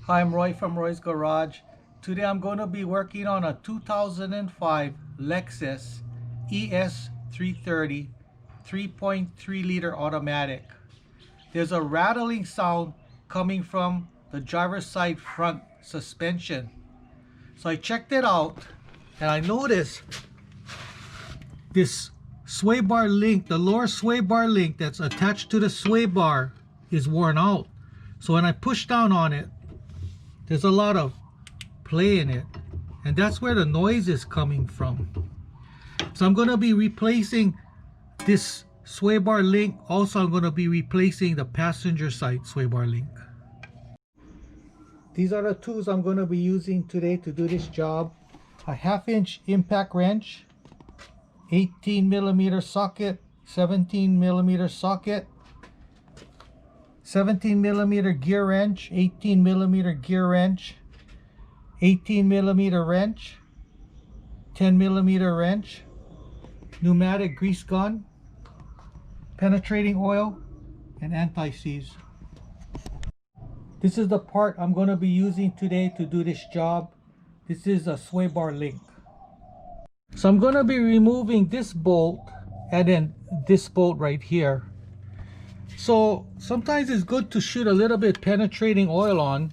Hi, I'm Roy from Roy's Garage. Today I'm going to be working on a 2005 Lexus ES330 3.3 liter automatic. There's a rattling sound coming from the driver's side front suspension. So I checked it out and I noticed this sway bar link, the lower sway bar link that's attached to the sway bar is worn out. So when I push down on it, there's a lot of play in it, and that's where the noise is coming from. So I'm going to be replacing this sway bar link. Also, I'm going to be replacing the passenger side sway bar link. These are the tools I'm going to be using today to do this job. A 1/2-inch impact wrench, 18mm socket, 17mm socket, 17mm gear wrench, 18mm gear wrench, 18mm wrench, 10mm wrench, pneumatic grease gun, penetrating oil, and anti-seize. This is the part I'm going to be using today to do this job. This is a sway bar link. So I'm going to be removing this bolt and then this bolt right here. So sometimes it's good to shoot a little bit penetrating oil on.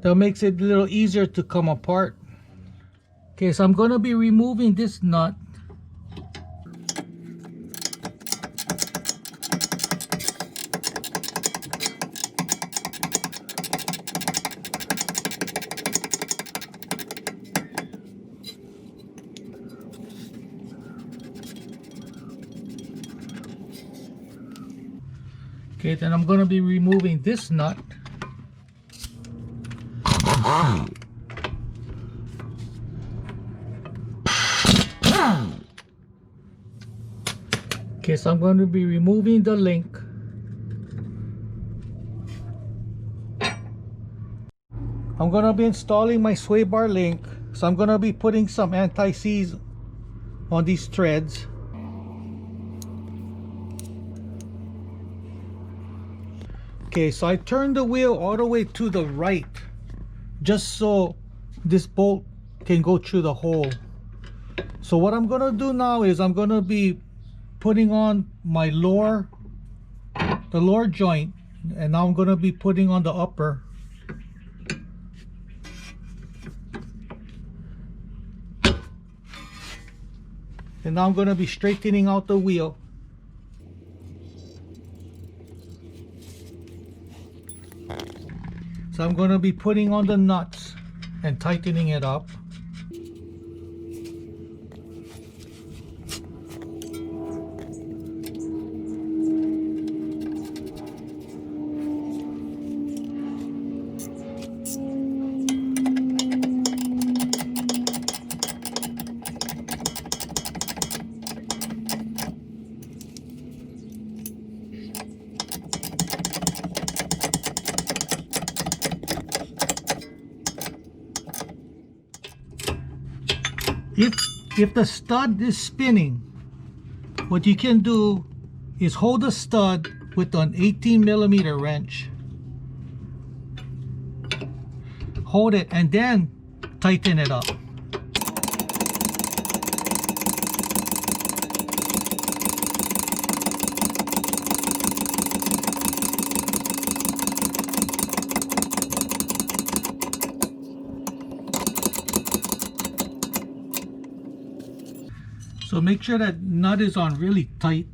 That makes it a little easier to come apart. Okay, so I'm going to be removing this nut. Okay, then I'm going to be removing this nut. Okay, so I'm going to be removing the link. I'm going to be installing my sway bar link. So I'm going to be putting some anti-seize on these threads. Okay, so I turned the wheel all the way to the right just so this bolt can go through the hole. So what I'm gonna do now is I'm gonna be putting on my lower joint, and now I'm gonna be putting on the upper. And now I'm gonna be straightening out the wheel. So I'm going to be putting on the nuts and tightening it up. If the stud is spinning, what you can do is hold the stud with an 18mm wrench. Hold it and then tighten it up. So make sure that nut is on really tight.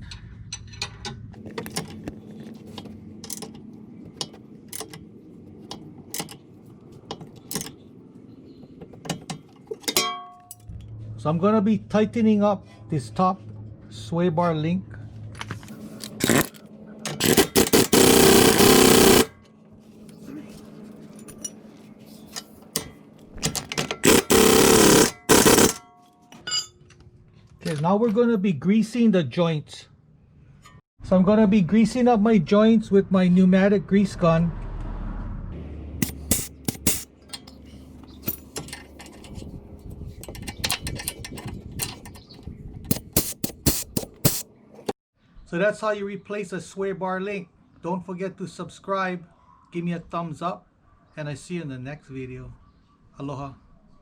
So I'm going to be tightening up this top sway bar link. Okay, now we're going to be greasing the joints. So I'm going to be greasing up my joints with my pneumatic grease gun. So that's how you replace a sway bar link. Don't forget to subscribe, give me a thumbs up, and I see you in the next video. Aloha.